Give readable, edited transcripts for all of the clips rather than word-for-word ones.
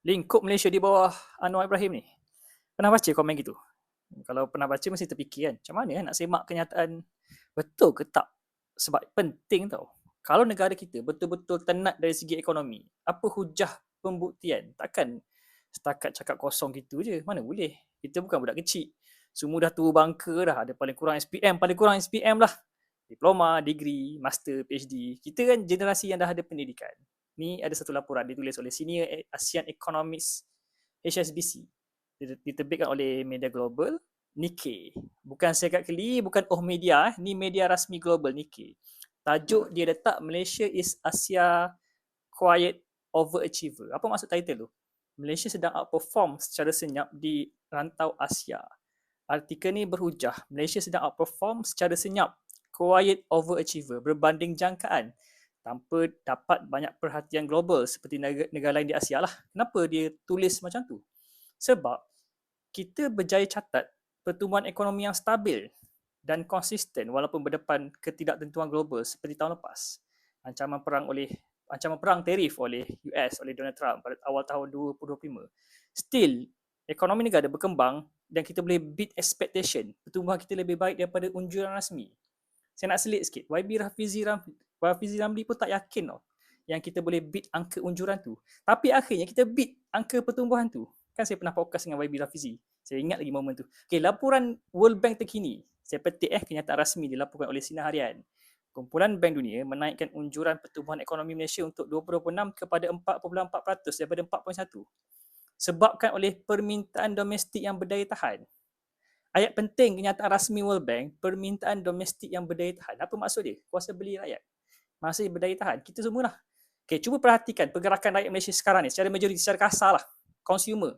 Lingkup Malaysia di bawah Anwar Ibrahim ni. Pernah baca komen gitu? Kalau pernah baca mesti terfikir kan, macam mana nak semak kenyataan betul ke tak? Sebab penting tau. Kalau negara kita betul-betul tenat dari segi ekonomi, apa hujah pembuktian? Takkan setakat cakap kosong gitu je. Mana boleh. Kita bukan budak kecil. Semua dah tua bangka dah. Ada paling kurang SPM lah. Diploma, degree, master, PhD. Kita kan generasi yang dah ada pendidikan. Ni ada satu laporan ditulis oleh Senior ASEAN Economics HSBC. Diterbitkan oleh media global Nikkei. Bukan Serikat Keli, bukan Media, ni media rasmi global Nikkei. Tajuk dia letak Malaysia is Asia Quiet Overachiever. Apa maksud title tu? Malaysia sedang outperform secara senyap di rantau Asia. Artikel ni berhujah Malaysia sedang outperform secara senyap, quiet overachiever, berbanding jangkaan tanpa dapat banyak perhatian global seperti negara lain di Asia lah. Kenapa dia tulis macam tu? Sebab kita berjaya catat pertumbuhan ekonomi yang stabil dan konsisten walaupun berdepan ketidaktentuan global seperti tahun lepas. Ancaman perang tarif oleh US, oleh Donald Trump pada awal tahun 2025. Still, ekonomi negara berkembang dan kita boleh beat expectation. Pertumbuhan kita lebih baik daripada unjuran rasmi. Saya nak selit sikit. YB Rafizi Ramli pun tak yakin tau yang kita boleh beat angka unjuran tu. Tapi akhirnya kita beat angka pertumbuhan tu. Kan saya pernah podcast dengan YB Rafizi. Saya ingat lagi momen tu. Okay, laporan World Bank terkini. Saya petik kenyataan rasmi dilaporkan oleh Sinar Harian. Kumpulan Bank Dunia menaikkan unjuran pertumbuhan ekonomi Malaysia untuk 2026 kepada 4.4% daripada 4.1. Sebabkan oleh permintaan domestik yang berdaya tahan. Ayat penting kenyataan rasmi World Bank, permintaan domestik yang berdaya tahan. Apa maksud dia? Kuasa beli rakyat. Masih berdaya tahan. Kita semua lah. Okay, cuba perhatikan pergerakan rakyat Malaysia sekarang ni. Secara majoriti, secara kasar lah. Consumer.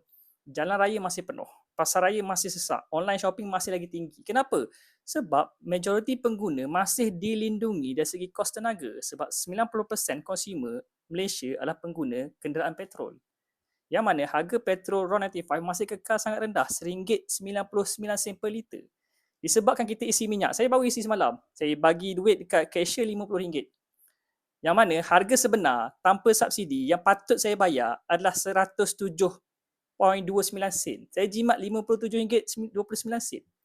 Jalan raya masih penuh. Pasar raya masih sesak. Online shopping masih lagi tinggi. Kenapa? Sebab majoriti pengguna masih dilindungi dari segi kos tenaga. Sebab 90% consumer Malaysia adalah pengguna kenderaan petrol. Yang mana harga petrol RON95 masih kekal sangat rendah, RM1.99 per liter. Disebabkan kita isi minyak. Saya baru isi semalam. Saya bagi duit dekat cashier RM50. Yang mana harga sebenar tanpa subsidi yang patut saya bayar adalah 107.29 sen. Saya jimat RM57.29.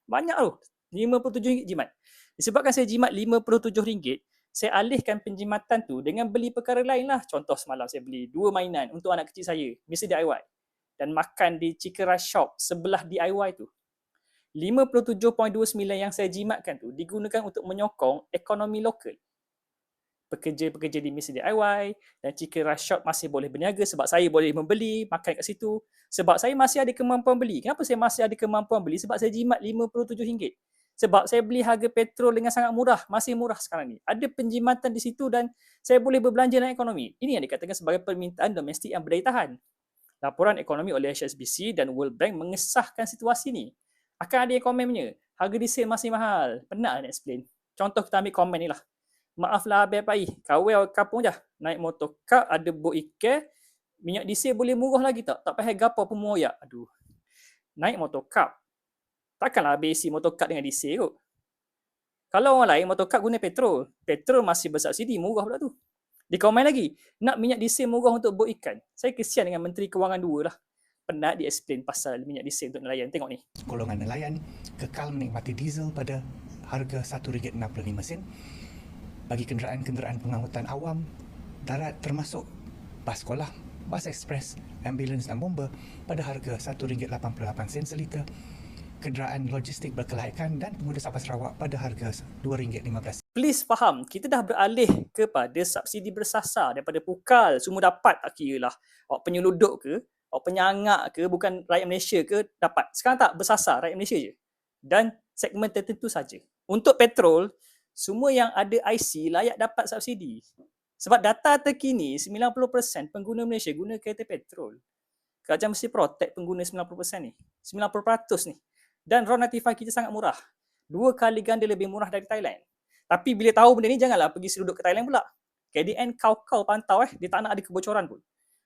Banyak tu. RM57 jimat. Disebabkan saya jimat RM57, saya alihkan penjimatan tu dengan beli perkara lain lah. Contoh semalam saya beli 2 mainan untuk anak kecil saya, mesti DIY. Dan makan di Chicken Rice Shop sebelah DIY tu. 57.29 yang saya jimatkan tu digunakan untuk menyokong ekonomi lokal. Pekerja-pekerja di Mesti DIY dan Chicken Rice Shop masih boleh berniaga sebab saya boleh membeli, makan kat situ. Sebab saya masih ada kemampuan beli. Kenapa saya masih ada kemampuan beli? Sebab saya jimat RM57. Sebab saya beli harga petrol dengan sangat murah. Masih murah sekarang ni. Ada penjimatan di situ dan saya boleh berbelanja dalam ekonomi. Ini yang dikatakan sebagai permintaan domestik yang berdaya tahan. Laporan ekonomi oleh HSBC dan World Bank mengesahkan situasi ni. Akan ada yang komen punya, harga diesel masih mahal. Penat nak explain. Contoh kita ambil komen ni lah. Maaflah Abang Pai, kawal kapung je. Naik motor kap, ada bot ikan, minyak diesel boleh murah lagi tak? Tak payah gapo pun moyak. Aduh. Naik motor kap. Takkanlah habis isi motor kap dengan diesel kot. Kalau orang lain motor kap guna petrol. Petrol masih bersubsidi, murah pula tu. Di komen lagi, nak minyak diesel murah untuk bot ikan. Saya kesian dengan Menteri Kewangan 2 lah. Penat dia explain pasal minyak diesel untuk nelayan. Tengok ni. Golongan nelayan kekal menikmati diesel pada harga RM1.65 bagi kenderaan-kenderaan pengangkutan awam darat termasuk bas sekolah, bas ekspres, ambulans dan bomba pada harga RM1.88 seliter, kenderaan logistik berkelayakan dan pemuda Sabah Sarawak pada harga RM2.15. Please faham, kita dah beralih kepada subsidi bersasar daripada pukal, semua dapat, tak kira lah awak penyeluduk ke, awak penyangak ke, bukan rakyat Malaysia ke, dapat. Sekarang tak, bersasar rakyat Malaysia je. Dan segmen tertentu saja. Untuk petrol, semua yang ada IC layak dapat subsidi. Sebab data terkini, 90% pengguna Malaysia guna kereta petrol. Kerajaan mesti protect pengguna 90% ni. 90% ni. Dan RON95 kita sangat murah. 2 kali ganda lebih murah dari Thailand. Tapi bila tahu benda ni, janganlah pergi seruduk ke Thailand pula. KDN kau pantau dia tak nak ada kebocoran pun.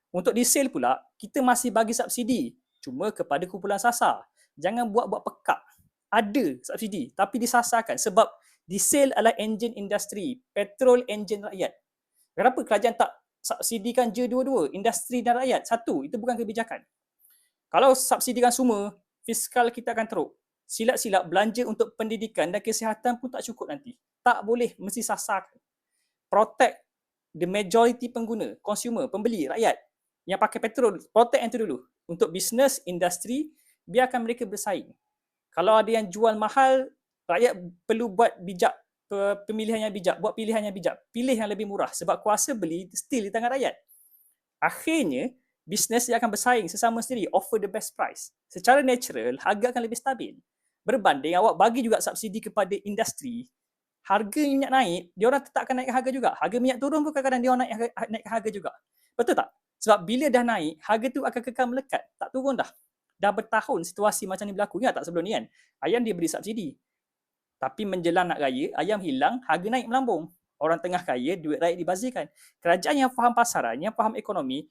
Untuk diesel pula, kita masih bagi subsidi. Cuma kepada kumpulan sasar. Jangan buat-buat pekak. Ada subsidi, tapi disasarkan. Sebab diesel adalah enjin industri, petrol enjin rakyat. Kenapa kerajaan tak subsidikan je dua-dua, industri dan rakyat. Satu, itu bukan kebijakan. Kalau subsidikan semua, fiskal kita akan teruk. Silap-silap belanja untuk pendidikan dan kesihatan pun tak cukup nanti. Tak boleh, mesti sasar. Protect the majority pengguna, consumer, pembeli, rakyat yang pakai petrol. Protect yang tu dulu. Untuk business, industri, biarkan mereka bersaing. Kalau ada yang jual mahal, rakyat perlu buat bijak, pemilihan yang bijak, buat pilihan yang bijak. Pilih yang lebih murah sebab kuasa beli still di tangan rakyat. Akhirnya, bisnes dia akan bersaing sesama sendiri, offer the best price. Secara natural, harga akan lebih stabil. Berbanding awak bagi juga subsidi kepada industri, harga minyak naik, dia orang tetap akan naik harga juga. Harga minyak turun pun kadang-kadang dia orang naik harga juga. Betul tak? Sebab bila dah naik, harga tu akan kekal melekat. Tak turun dah. Dah bertahun situasi macam ni berlaku. Ingat tak sebelum ni kan? Ayam dia beri subsidi. Tapi menjelang nak raya, ayam hilang, harga naik melambung. Orang tengah kaya, duit rakyat dibazirkan. Kerajaan yang faham pasaran, yang faham ekonomi,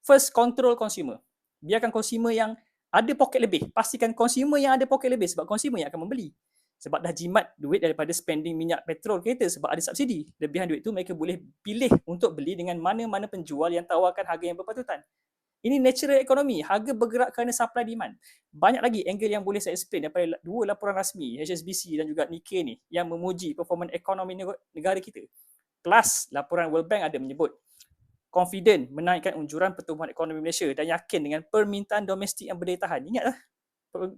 first control consumer. Biarkan consumer yang ada poket lebih. Pastikan consumer yang ada poket lebih sebab consumer yang akan membeli. Sebab dah jimat duit daripada spending minyak petrol kereta sebab ada subsidi. Lebihan duit tu mereka boleh pilih untuk beli dengan mana-mana penjual yang tawarkan harga yang berpatutan. Ini natural ekonomi. Harga bergerak kerana supply demand. Banyak lagi angle yang boleh saya explain daripada dua laporan rasmi HSBC dan juga Nikkei ni yang memuji performance ekonomi negara kita. Plus laporan World Bank ada menyebut confident menaikkan unjuran pertumbuhan ekonomi Malaysia dan yakin dengan permintaan domestik yang berdaya tahan. Ingatlah,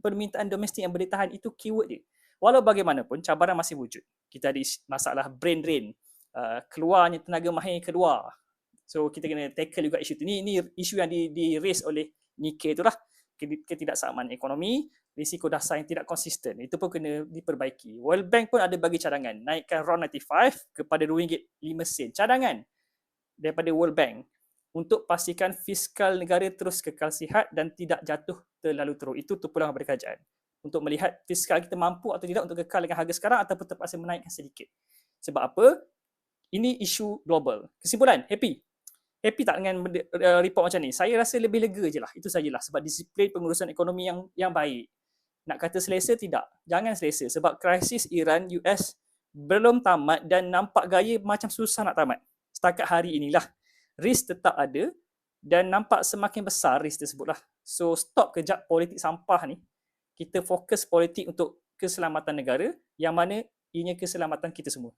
permintaan domestik yang berdaya tahan itu keyword dia. Walau bagaimanapun, cabaran masih wujud. Kita ada masalah brain drain, keluarnya tenaga mahir keluar. So, kita kena tackle juga isu tu. Ini isu yang di-raise oleh Nikkei tu lah. Ketidaksamaan ekonomi, risiko dasar yang tidak konsisten. Itu pun kena diperbaiki. World Bank pun ada bagi cadangan. Naikkan RON 95 kepada RM2.05. Cadangan daripada World Bank untuk pastikan fiskal negara terus kekal sihat dan tidak jatuh terlalu teruk. Itu pulang kepada kerajaan untuk melihat fiskal kita mampu atau tidak untuk kekal dengan harga sekarang ataupun terpaksa menaikkan sedikit. Sebab apa? Ini isu global. Kesimpulan, happy. Happy tak dengan report macam ni? Saya rasa lebih lega je lah. Itu sajalah. Sebab disiplin pengurusan ekonomi yang baik. Nak kata selesa, tidak. Jangan selesa. Sebab krisis Iran, US belum tamat dan nampak gaya macam susah nak tamat. Setakat hari inilah, risk tetap ada dan nampak semakin besar risk tersebutlah. So, stop kejap politik sampah ni. Kita fokus politik untuk keselamatan negara yang mana ianya keselamatan kita semua.